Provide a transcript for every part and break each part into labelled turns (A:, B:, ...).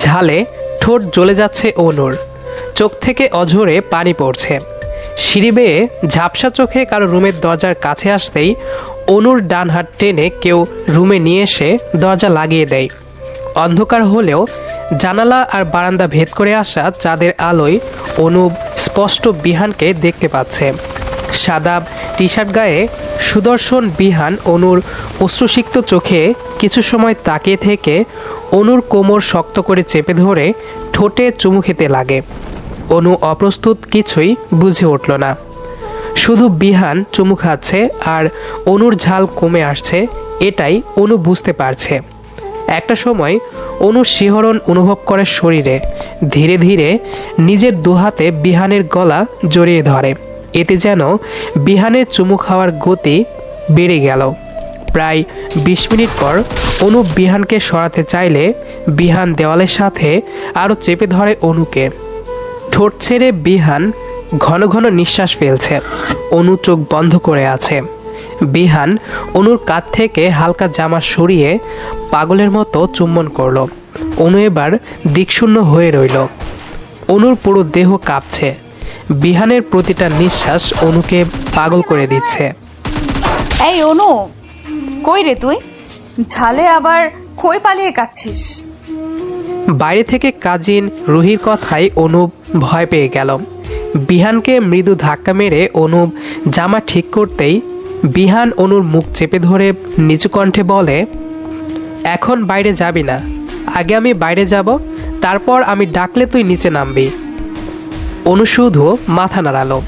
A: ঝালে ঠোঁট জ্বলে যাচ্ছে অনুর, চোখ থেকে অঝরে পানি পড়ছে। সিঁড়ি বেয়ে ঝাপসা চোখে কারো রুমের দরজার কাছে আসতেই অনুর ডান হাত টেনে কেউ রুমে নিয়ে এসে দরজা লাগিয়ে দেয়। অন্ধকার হলেও জানালা আর বারান্দা ভেদ করে আসা চাঁদের আলোয় অনু স্পষ্ট বিহানকে দেখতে পাচ্ছে। সাদা টি শার্ট গায়ে সুদর্শন বিহান অনুর অশ্রুসিক্ত চোখে কিছু সময় তাকিয়ে থেকে অনুর কোমর শক্ত করে চেপে ধরে ঠোঁটে চুমু খেতে লাগে। অনু অপ্রস্তুত, কিছুই বুঝে উঠল না। শুধু বিহান চুমু খাচ্ছে আর অনুর ঝাল কমে আসছে, এটাই অনু বুঝতে পারছে। একটা সময় অনু শিহরণ অনুভব করে শরীরে। ধীরে ধীরে নিজের দুহাতে বিহানের গলা জড়িয়ে ধরে। এতে যেন বিহানের চুমু খাওয়ার গতি বেড়ে গেল। প্রায় ২০ মিনিট পর অনু বিহানকে সরাতে চাইলে বিহান দেওয়ালের সাথে আরও চেপে ধরে অনুকে। ঠোঁট ছেড়ে বিহান ঘন ঘন নিঃশ্বাস ফেলছে। অনু চোখ বন্ধ করে আছে। বিহান অনুর কাঁধ থেকে হালকা জামা সরিয়ে পাগলের মতো চুম্বন করল। অনু এবার দিকশূন্য হয়ে রইল। অনুর পুরো দেহ কাঁপছে। বিহানের প্রতিটা নিঃশ্বাস অনুকে পাগল করে দিচ্ছে।
B: এই অনু, কই রে তুই? ঝালে আবার কই পালিয়ে কাচ্ছিস?
A: বাইরে থেকে কাজিন রুহির কথায় অনুপ ভয় পেয়ে গেল। বিহানকে মৃদু ধাক্কা মেরে অনুপ জামা ঠিক করতেই বিহান অনুর মুখ চেপে ধরে নিচু কণ্ঠে বলে, এখন বাইরে যাবি না, আগে আমি বাইরে যাব, তারপর আমি ডাকলে তুই নিচে নামবি। অনু শুধু মাথা নাড়ালো।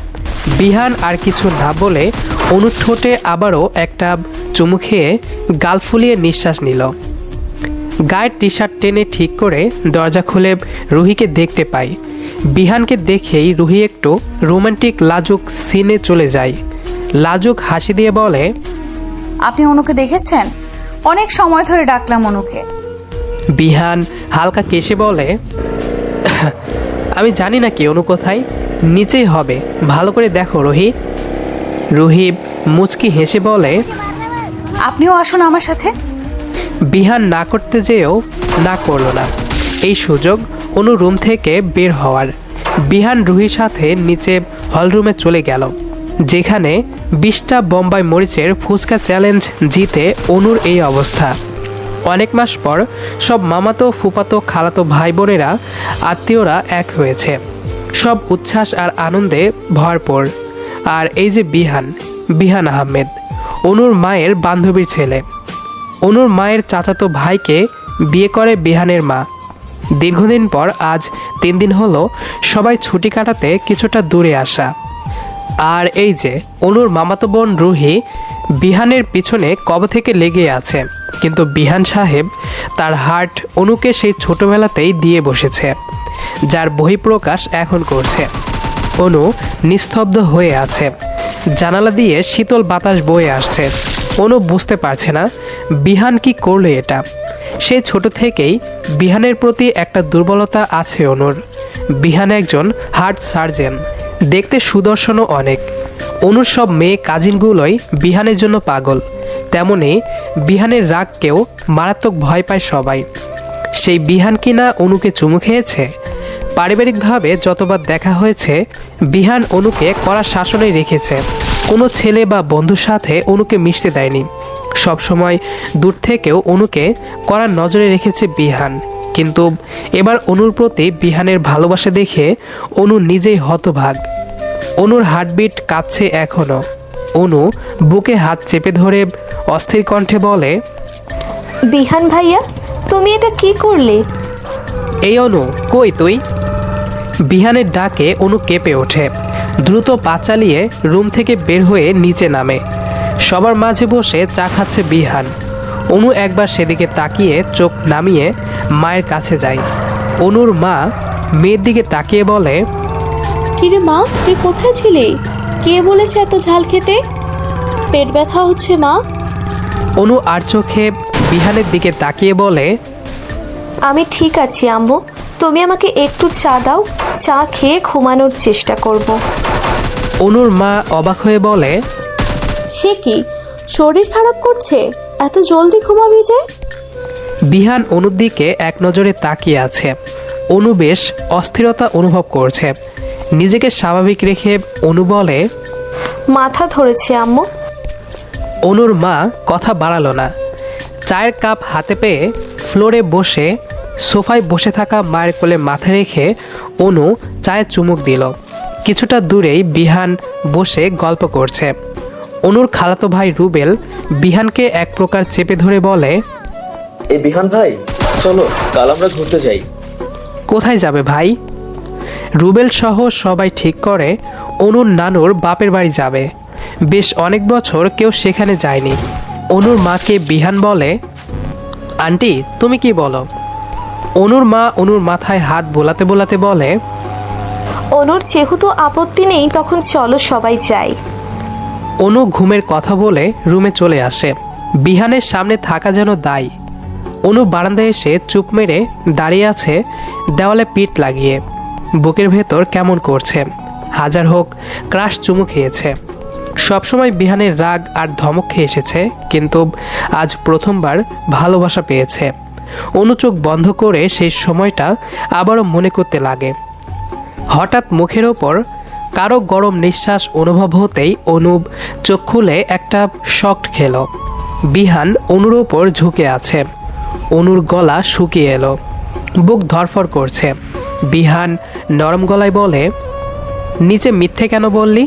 A: বিহান আর কিছু না বলে অনুর ঠোঁটে আবারও একটা চুমু খেয়ে গাল ফুলিয়ে নিঃশ্বাস নিল। গায়ের টি শার্ট টেনে ঠিক করে দরজা খুলে রুহিকে দেখতে পাই। বিহানকে দেখেই রুহি একটু রোমান্টিক লাজুক সিনে চলে যায়। লাজুক হাসি দিয়ে বলে,
B: আপনি অনুকে দেখেছেন? অনেক সময় ধরে ডাকলাম অনুকে।
A: বিহান হালকা কেশে বলে, আমি জানি না কি অনু কোথায়, নিচেই হবে, ভালো করে দেখো রুহি। রুহি মুচকি হেসে বলে,
B: আপনিও আসুন আমার সাথে।
A: বিহান না করতে যেও না করলো না। এই সুযোগ অনু রুম থেকে বের হওয়ার। বিহান রুহির সাথে নিচে হলরুমে চলে গেল, যেখানে ২০টা বোম্বাই মরিচের ফুচকা চ্যালেঞ্জ জিতে অনুর এই অবস্থা। অনেক মাস পর সব মামাতো ফুপাতো খালাতো ভাই বোনেরা আত্মীয়রা এক হয়েছে। সব উচ্ছ্বাস আর আনন্দে ভরপুর। আর এই যে বিহান আহমেদ, অনুর মায়ের বান্ধবীর ছেলে। অনুর মায়ের চাচাতো ভাইকে বিয়ে করে বিহানের মা। দীর্ঘদিন পর আজ ৩ দিন হলো সবাই ছুটি কাটাতে কিছুটা দূরে আসা। আর এই যে অনুর মামাতো বোন রুহি বিহানের পিছনে কবে থেকে লেগে আছে, কিন্তু বিহান সাহেব তার হার্ট অনুকে সেই ছোটবেলাতেই দিয়ে বসেছে, যার বহিঃপ্রকাশ এখন করছে। অনু নিস্তব্ধ হয়ে আছে। জানালা দিয়ে শীতল বাতাস বয়ে আসছে। অনু বুঝতে পারছে না বিহান কি করলে এটা। সেই ছোট থেকেই বিহানের প্রতি একটা দুর্বলতা আছে অনুর। বিহান একজন হার্ট সার্জন, দেখতে সুদর্শনও অনেক। অনুর সব মেয়ে কাজিনগুলোই বিহানের জন্য পাগল। তেমনি বিহানের রাগকেও মারাত্মক ভয় পায় সবাই। সেই বিহান কিনা অনুকে চুমু খেয়েছে। পারিবারিকভাবে যতবার দেখা হয়েছে বিহান অনুকে কড়া শাসনে রেখেছে। কোনো ছেলে বা বন্ধুর সাথে অনুকে মিশতে দেয়নি। সবসময় দূর থেকেও অনুকে কড়া নজরে রেখেছে বিহান। কিন্তু এবার অনুর প্রতি বিহানের ভালোবাসা দেখে অনু নিজেই হতভাগ। অনুর হার্টবিট কাঁপছে এখনও। অনু বুকে হাত চেপে ধরে অস্থির কণ্ঠে বলে,
C: বিহান ভাইয়া, তুমি এটা কি করলে?
A: এই অনু, কই তুই? বিহানের ডাকে অনু কেঁপে ওঠে। দ্রুত পা চালিয়ে রুম থেকে বের হয়ে নিচে নামে। সবার মাঝে বসে চা খাচ্ছে বিহান। অনু একবার সেদিকে তাকিয়ে চোখ নামিয়ে মায়ের কাছে যায়। অনুর মা মেয়ের দিকে তাকিয়ে বলে,
C: কিরে মা, তুই কোথায় ছিলে? কে বলেছে এত ঝাল খেতে? পেট ব্যথা হচ্ছে মা।
A: অনু আর চোখে বিহানের দিকে তাকিয়ে বলে,
C: আমি ঠিক আছি আম্মু, তুমি আমাকে একটু চা দাও, চা খেয়ে ঘুমানোর চেষ্টা করব।
A: অনুর মা অবাক হয়ে বলে,
C: সে কি, শরীর খারাপ করছে? এত জলদি ঘুমাবি যে?
A: বিহান অনুর দিকে এক নজরে তাকিয়ে আছে। অনু বেশ অস্থিরতা অনুভব করছে। নিজেকে স্বাভাবিক রেখে অনু বলে,
C: মাথা ধরেছে আম্মু।
A: অনুর মা কথা বাড়ালো না। চায়ের কাপ হাতে পেয়ে ফ্লোরে বসে সোফায় বসে থাকা মায়ের কোলে মাথা রেখে অনু চায়ে চুমুক দিল। কিছুটা দূরেই বিহান বসে গল্প করছে। অনুর খালাতো ভাই রুবেল বিহানকে এক প্রকার চেপে ধরে বলে,
D: এই বিহান ভাই, চলো কাল আমরা ঘুরতে যাই।
A: কোথায় যাবে ভাই? রুবেল সহ সবাই ঠিক করে অনুর নানুর বাপের বাড়ি যাবে। বেশ অনেক বছর কেউ সেখানে যায়নি। অনুর মাকে বিহান বলে, আন্টি তুমি কি বলো? অনুর মা অনুর মাথায় হাত বোলাতে বোলাতে বলে,
C: অনুর যেহেতু আপত্তি নেই তখন চলো সবাই যাই।
A: অনু ঘুমের কথা বলে রুমে চলে আসে। বিহানের সামনে থাকা যেন দায়। অনু বারান্দায় এসে চুপ মেরে দাঁড়িয়ে আছে, দেওয়ালে পিঠ লাগিয়ে। বুকের ভেতর কেমন করছে। হাজার হোক ক্রাশ চুমু খেয়েছে। সবসময় বিহানের রাগ আর ধমক খেয়ে এসেছে, কিন্তু আজ প্রথমবার ভালোবাসা পেয়েছে। অনু চোখ বন্ধ করে সেই সময়টা আবারও মনে করতে লাগে। হঠাৎ মুখের ওপর কারো গরম নিঃশ্বাস অনুভব হতেই অনুপ চোখ খুলে একটা শক খেল। বিহান অনুর ওপর ঝুঁকে আছে। অনুর গলা শুকিয়ে এলো, বুক ধরফর করছে। বিহান নরম গলায় বলে, নিচে মিথ্যে কেন বললি?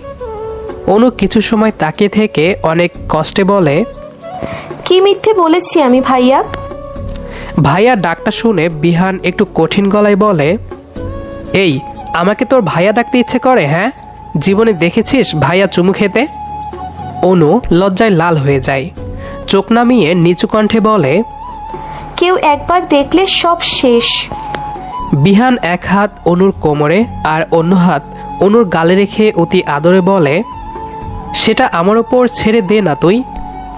A: অনু কিছু সময় তাকিয়ে থেকে অনেক কষ্টে বলে,
C: কি মিথ্যে বলেছি আমি ভাইয়া?
A: ভাইয়া ডাকটা শুনে বিহান একটু কঠিন গলায় বলে, এই আমাকে তোর ভাইয়া ডাকতে ইচ্ছে করে? হ্যাঁ, জীবনে দেখেছিস ভাইয়া চুমু খেতে? অনু লজ্জায় লাল হয়ে যায়। চোখ নামিয়ে নিচু কণ্ঠে বলে,
C: কেউ একবার দেখলে সব শেষ।
A: বিহান এক হাত অনুর কোমরে আর অন্য হাত অনুর গালে রেখে অতি আদরে বলে, সেটা আমার ওপর ছেড়ে দে না তুই।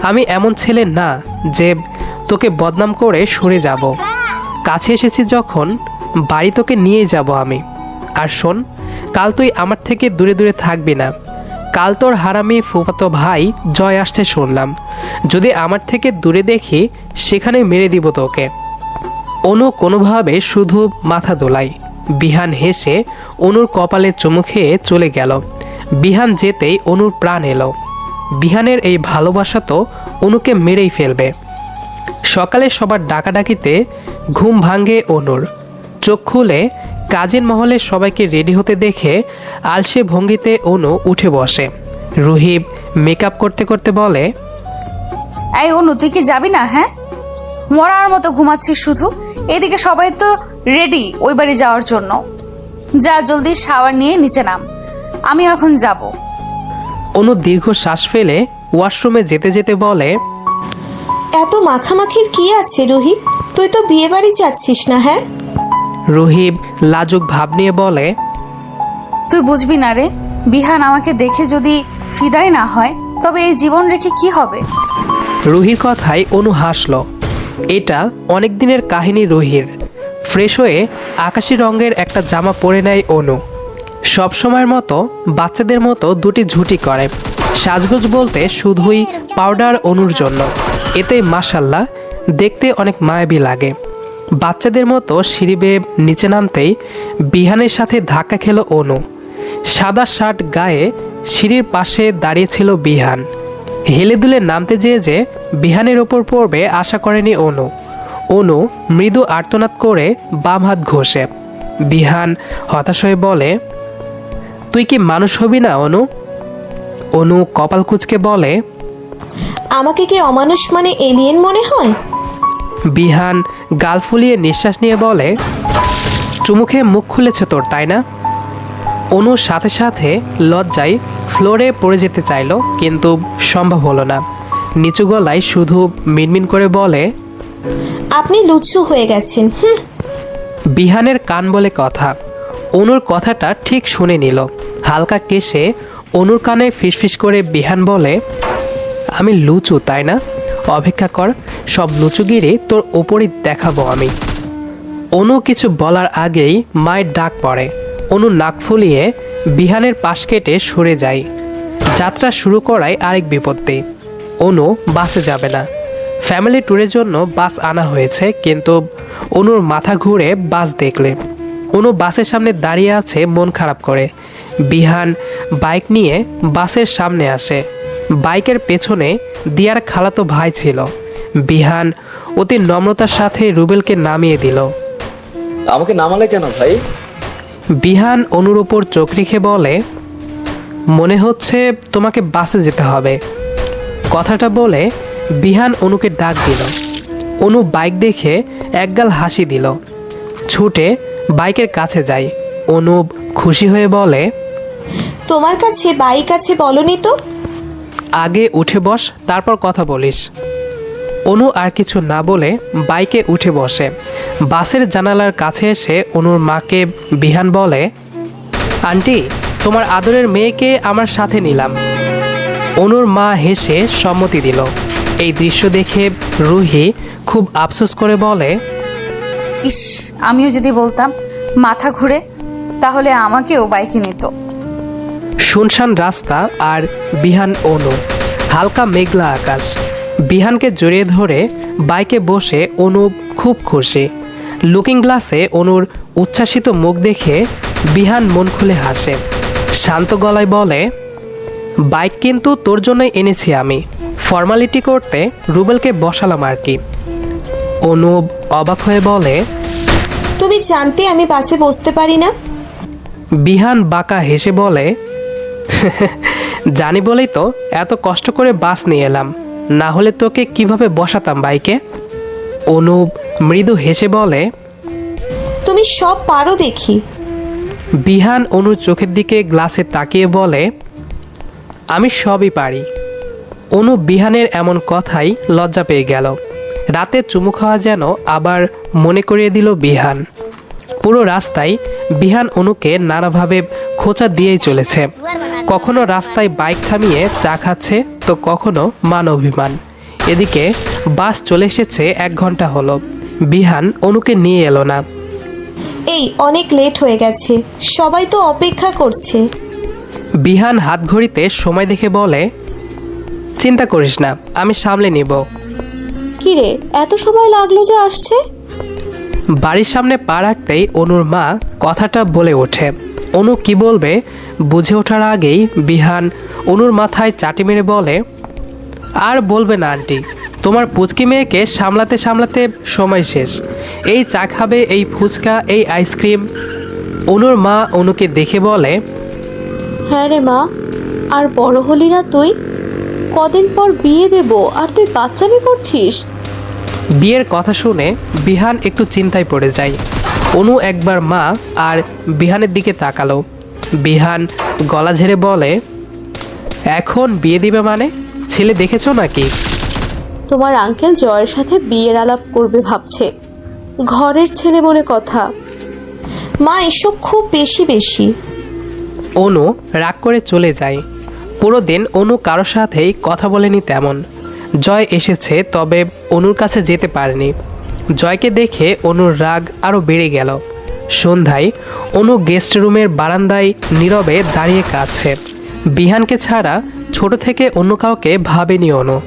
A: আমি এমন ছেলে না যে তোকে বদনাম করে সরে যাব। কাছে এসেছি যখন, বাড়ি তোকে নিয়ে যাব আমি। আর শোন, কাল তুই আমার থেকে দূরে দূরে থাকবি না। কাল তোর হারামি ফুফাতো ভাই জয় আসছে শুনলাম। যদি আমার থেকে দূরে দেখি, সেখানে মেরে দিব তোকে। অনু কোনোভাবে শুধু মাথা দোলায়। বিহান হেসে অনুর কপালে চুমু খেয়ে চলে গেল। বিহান যেতেই অনুর প্রাণ এলো। বিহানের এই ভালোবাসা তো অনুকে মেরেই ফেলবে। সকালে সবার ডাকাডাকিতে ঘুম ভাঙে অনুর। চোখ খুলে কাজের মহলে সবাইকে রেডি হতে দেখে আলসে ভঙ্গিতে অনু উঠে বসে। রুহিব মেকআপ করতে করতে বলে,
B: এই অনু, তুই কি যাবি না? হ্যাঁ, মরার মতো ঘুমাচ্ছিস শুধু। এদিকে সবাই তো রেডি ওই বাড়ি যাওয়ার জন্য। যা জলদি শাওয়ার নিয়ে নিচে নাম, আমি এখন যাব।
A: অনু দীর্ঘ শ্বাস ফেলে ওয়াশরুমে যেতে যেতে বলে,
C: এত মাখামাখির কি আছে রুহি? তুই তো বিয়ে বাড়ি যাচ্ছিস না? হ্যাঁ।
A: রুহিব লাজুক ভাব নিয়ে বলে,
B: তুই বুঝবি না রে, বিহান আমাকে দেখে যদি ফিদাই না হয় তবে এই জীবন রেখে কি হবে?
A: রুহির কথায় অনু হাসল। এটা অনেক দিনের কাহিনী রুহির। ফ্রেশ হয়ে আকাশি রঙের একটা জামা পরে নেয় অনু। সবসময়ের মতো বাচ্চাদের মতো দুটি ঝুঁটি করে। সাজগোজ বলতে শুধুই পাউডার অনুর জন্য। এতে মাশাল্লাহ দেখতে অনেক মায়াবী লাগে। বাচ্চাদের মতো সিঁড়ি বেয়ে নিচে নামতেই বিহানের সাথে ধাক্কা খেল অনু। সাদা শার্ট গায়ে সিঁড়ির পাশে দাঁড়িয়েছিল বিহান। হেলে দুলে নামতে যেয়ে যে বিহানের ওপর পড়বে আশা করেনি অনু। অনু মৃদু আর্তনাদ করে বাম হাত ঘষে। বিহান হতাশ হয়ে বলে, তুই কি মানুষ হবি না অনু? অনু কপাল কুঁচকে বলে,
C: আমাকে কি অমানুষ মানে এলিয়েন মনে হয়?
A: বিহান গাল ফুলিয়ে নিঃশ্বাস নিয়ে বলে, চুমু খেয়ে মুখ খুলেছে তোর, তাই না? অনুর সাথে সাথে লজ্জায় ফ্লোরে পড়ে যেতে চাইল, কিন্তু সম্ভব হলো না। নিচু গলায় শুধু মিনমিন করে বলে,
C: আপনি লুচ্চু হয়ে গেছেন।
A: বিহানের কান বলে কথা। অনুর কথাটা ঠিক শুনে নিল। হালকা কেশে অনুর কানে ফিসফিস করে বিহান বলে, আমি লুচু তাই না? অপেক্ষা কর, সব লুচুগিরি তোর ওপরই দেখাবো আমি। অনু কিছু বলার আগেই মায়ের ডাক পড়ে। অনু নাক ফুলিয়ে বিহানের পাশ কেটে সরে যায়। যাত্রা শুরু করায় আরেক বিপত্তি। অনু বাসে যাবে না। ফ্যামিলি ট্যুরের জন্য বাস আনা হয়েছে, কিন্তু অনুর মাথা ঘুরে বাস দেখলে। অনু বাসের সামনে দাঁড়িয়ে আছে মন খারাপ করে। বিহান বাইক নিয়ে বাসের সামনে আসে। বাইকের পেছনে দিয়ার খালাতো ভাই ছিল। বিহান অতি নম্রতার সাথে রুবেলকে নামিয়ে দিল।
D: আমাকে নামালে কেন ভাই?
A: বিহান অনুর উপর চোখ রেখে বলে, মনে হচ্ছে তোমাকে বাসে যেতে হবে। কথাটা বলে বিহান অনুকে ডাক দিল। অনু বাইক দেখে একগাল হাসি দিল। ছুটে বাইকের কাছে যায়। অনুপ খুশি হয়ে বলে,
C: তোমার কাছে বাইক আছে বলনি তো?
A: আগে উঠে বস, তারপর কথা বলিস। অনু আর কিছু না বলে বাইকে উঠে বসে। বাসের জানালার কাছে এসে অনুর মাকে বিহান বলে, আন্টি, তোমার আদরের মেয়েকে আমার সাথে নিলাম। অনুর মা হেসে সম্মতি দিল। এই দৃশ্য দেখে রুহি খুব আফসোস করে বলে,
B: ইস, আমিও যদি বলতাম মাথা ঘুরে, তাহলে আমাকেও বাইকে নিত।
A: শুনশান রাস্তা আর বিহান অনু, হালকা মেঘলা আকাশ। বিহানকে জড়িয়ে ধরে বাইকে বসে অনুপ খুব খুশি। লুকিং গ্লাসে অনুর উচ্ছ্বাসিত মুখ দেখে বিহান মন খুলে হাসে। শান্ত গলায় বলে, বাইক কিন্তু তোর জন্যই এনেছি আমি। ফর্মালিটি করতে রুবেলকে বসালাম আর কি। অনুপ অবাক হয়ে বলে,
C: তুমি জানতে আমি বাসে বসতে পারি না?
A: বিহান বাঁকা হেসে বলে, জানি বলেই তো এত কষ্ট করে বাস নিয়ে এলাম, না হলে তোকে কিভাবে বসাতাম বাইকে। অনুপ মৃদু হেসে বলে,
C: তুমি সব পারো দেখি।
A: বিহান অনুর চোখের দিকে গ্লাসে তাকিয়ে বলে, আমি সবই পারি। অনু বিহানের এমন কথাই লজ্জা পেয়ে গেল। রাতে চুমু খাওয়া যেন আবার মনে করিয়ে দিল বিহান। পুরো রাস্তায় বিহান অনুকে নানাভাবে খোঁচা দিয়েই চলেছে। কখনো রাস্তায় বাইক থামিয়ে চা খাচ্ছে, তো কখনো মান অভিমান। এদিকে বাস চলে এসেছে 1 ঘন্টা হলো। বিহান অনুকে নিয়ে এলো না।
C: এই অনেক লেট হয়ে গেছে, সবাই তো অপেক্ষা করছে।
A: বিহান হাত ঘড়িতে সময় দেখে বলে, চিন্তা করিস না, আমি সামলে নিব।
E: কিরে, এত সময় লাগলো যে আসছে?
A: বাড়ির সামনে পা রাখতেই অনুর মা কথাটা বলে ওঠে। অনু কি বলবে বুঝে ওঠার আগেই বিহান অনুর মাথায় চাটি মেরে বলে, আর বলবে না আন্টি, তোমার পুচকি মেয়েকে সামলাতে সামলাতে সময় শেষ। এই চা খাবে, এই ফুচকা, এই আইসক্রিম। অনুর মা অনুকে দেখে বলে,
E: হ্যাঁ রে মা, আর বড় হলি না তুই? কদিন পর বিয়ে দেব, আর তুই বাচ্চামি করছিস?
A: বিয়ের কথা শুনে বিহান একটু চিন্তায় পড়ে যায়। অনু একবার মা আর বিহানের দিকে তাকালো। বিহান গলা ঝেড়ে বলে, এখন বিয়ে দিবে মানে? ছেলে দেখেছো নাকি?
E: তোমার আঙ্কেল জয়ের সাথে বিয়ের আলাপ করবে ভাবছে। ঘরের ছেলে বলে কথা।
C: মা, এসব খুব বেশি বেশি।
A: অনু রাগ করে চলে যায়। পুরো দিন অনু কারোর সাথেই কথা বলেনি তেমন। জয় এসেছে, তবে অনুর কাছে যেতে পারেনি। জয়কে দেখে অনুর রাগ আরও বেড়ে গেল। সন্ধ্যায় অনু গেস্ট রুমের বারান্দায় নীরবে দাঁড়িয়ে কাঁদছে। বিহানকে ছাড়া ছোট থেকে অন্য কাউকে ভাবেনি অনু।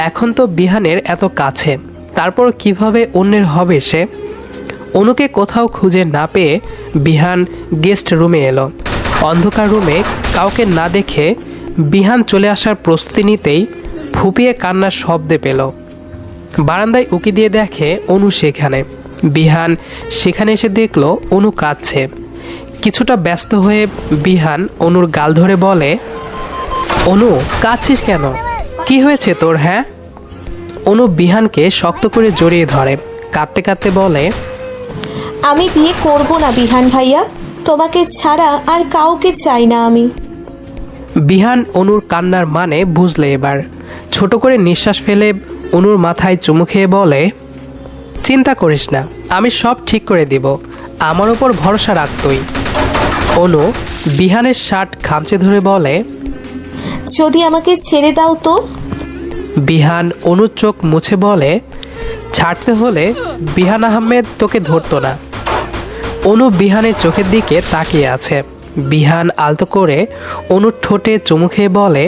A: এখন তো বিহানের এত কাছে, তারপর কিভাবে অন্যের হবে সে? অনুকে কোথাও খুঁজে না পেয়ে বিহান গেস্ট রুমে এলো। অন্ধকার রুমে কাউকে না দেখে বিহান চলে আসার প্রস্তুতি নিতেই ফুপিয়ে কান্নার শব্দে পেল। বারান্দায় উকি দিয়ে দেখে অনু সেখানে। বিহান সেখানে এসে দেখল অনু কাঁদছে। কিছুটা ব্যস্ত হয়ে বিহান অনুর গাল ধরে বলে, অনু, কাঁদছিস কেন? কি হয়েছে তোর? হ্যাঁ? অনু বিহানকে শক্ত করে জড়িয়ে ধরে। কাঁদতে কাঁদতে বলে,
C: আমি বিয়ে করব না বিহান ভাইয়া, তোমাকে ছাড়া আর কাউকে চাই না আমি।
A: বিহান অনুর কান্নার মানে বুঝলে এবার। ছোট করে নিঃশ্বাস ফেলে অনুর মাথায় চুমু খেয়ে বলে, চিন্তা করিস না, আমি সব ঠিক করে দিব। আমার উপর ভরসা রাখ তুই। অনু বিহানের শার্ট খামচে ধরে বলে,
C: যদি আমাকে ছেড়ে দাও তো?
A: বিহান অনুর চোখ মুছে বলে, ছাড়তে হলে বিহান আহমেদ তোকে ধরতো না। অনু বিহানের চোখের দিকে তাকিয়ে আছে। বিহান আলতো করে অনুর ঠোঁটে চুমু খেয়ে বলে,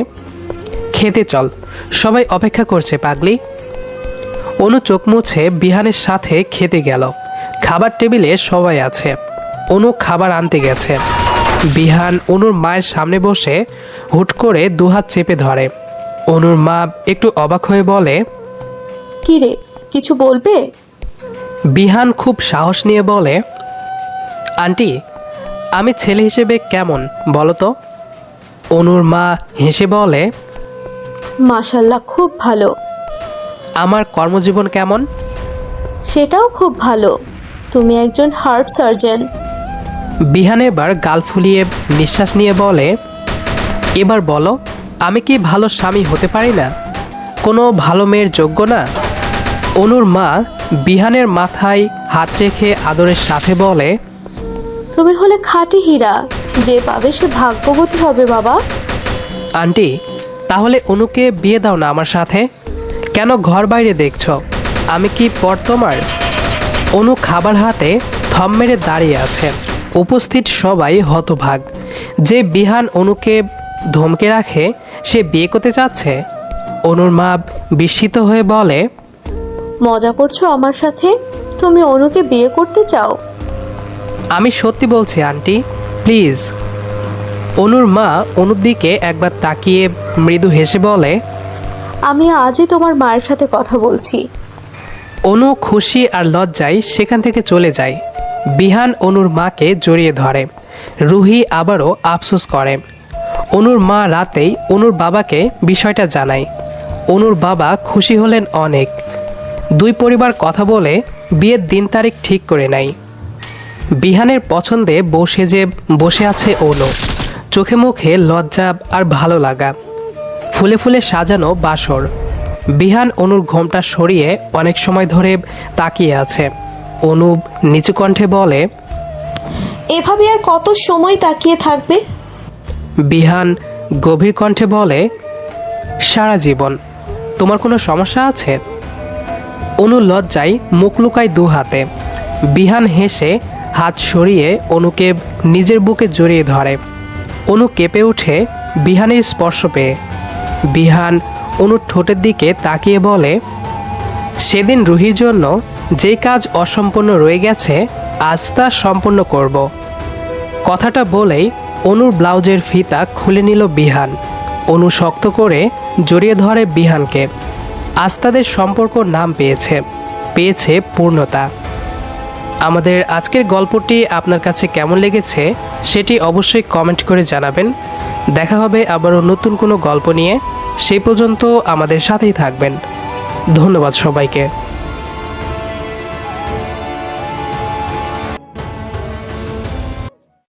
A: খেতে চল, সবাই অপেক্ষা করছে পাগলি। অনু চোখ মুছে বিহানের সাথে খেতে গেল। খাবার টেবিলে সবাই আছে। অনু খাবার আনতে গেছে। বিহান অনুর মায়ের সামনে বসে হুট করে দুহাত চেপে ধরে। অনুর মা একটু অবাক হয়ে বলে,
E: কি রে, কিছু বলবে?
A: বিহান খুব সাহস নিয়ে বলে, আন্টি, আমি ছেলে হিসেবে কেমন বলো তো? অনুর মা হেসে বলে,
E: মাশাল্লাহ, খুব ভালো।
A: আমার কর্মজীবন কেমন?
E: সেটাও খুব ভালো। তুমি একজন হার্ট সার্জন।
A: বিহান এবার গাল ফুলিয়ে নিঃশ্বাস নিয়ে বলে, এবার বলো, আমি কি ভালো স্বামী হতে পারি না? কোনো ভালো মেয়ের যোগ্য না? অনুর মা বিহানের মাথায় হাত রেখে আদরের সাথে বলে,
E: তুমি হলে খাঁটি হীরা, যে পাবে সে ভাগ্যবতী হবে বাবা।
A: আন্টি, তাহলে অনুকে বিয়ে দাও না আমার সাথে। কেন ঘর বাইরে দেখছো? আমি কি পর তোমার? অনু খাবার হাতে থম মেরে দাঁড়িয়ে আছে। উপস্থিত সবাই হতভাগ যে বিহান অনুকে ধমকে রাখে সে বিয়ে করতে চাচ্ছে। অনুর মা বিস্মিত হয়ে বলে,
E: মজা করছো আমার সাথে? তুমি অনুকে বিয়ে করতে চাও?
A: আমি সত্যি বলছি আন্টি, প্লিজ। অনুর মা অনুর দিকে একবার তাকিয়ে মৃদু হেসে বলে,
E: আমি আজই তোমার মায়ের সাথে কথা বলছি।
A: অনু খুশি আর লজ্জায় সেখান থেকে চলে যায়। বিহান অনুর মাকে জড়িয়ে ধরে। রুহি আবারও আফসোস করে। অনুর মা রাতেই অনুর বাবাকে বিষয়টা জানায়। অনুর বাবা খুশি হলেন অনেক। দুই পরিবার কথা বলে বিয়ের দিন তারিখ ঠিক করে নেয়। বিহানের পছন্দে বউ সেজে বসে আছে অনু। চোখে মুখে লজ্জা আর ভালো লাগা। ফুলে ফুলে সাজানো বাসর। বিহান অনুর ঘোমটা সরিয়ে অনেক সময় ধরে তাকিয়ে আছে। অনু নিচু কণ্ঠে বলে,
C: এভাবে আর কত সময় তাকিয়ে থাকবে?
A: বিহান গভীর কণ্ঠে বলে, সারা জীবন। তোমার কোনো সমস্যা আছে? অনু লজ্জায় মুখ লুকায় দু হাতে। বিহান হেসে হাত সরিয়ে অনুকে নিজের বুকে জড়িয়ে ধরে। অনু কেঁপে ওঠে বিহানের স্পর্শ পেয়ে। বিহান অনুর ঠোঁটের দিকে তাকিয়ে বলে, সেদিন রুহির জন্য যে কাজ অসম্পূর্ণ রয়ে গেছে আজ তা সম্পূর্ণ করব। কথাটা বলেই অনুর ব্লাউজের ফিতা খুলে নিল বিহান। অনু শক্ত করে জড়িয়ে ধরে বিহানকে। আজ তাদের সম্পর্ক নাম পেয়েছে পূর্ণতা। আমাদের আজকের গল্পটি আপনার কাছে কেমন লেগেছে সেটি অবশ্যই কমেন্ট করে জানাবেন। দেখা হবে আবারও নতুন কোনো গল্প নিয়ে। সেই পর্যন্ত আমাদের সাথেই থাকবেন। ধন্যবাদ সবাইকে।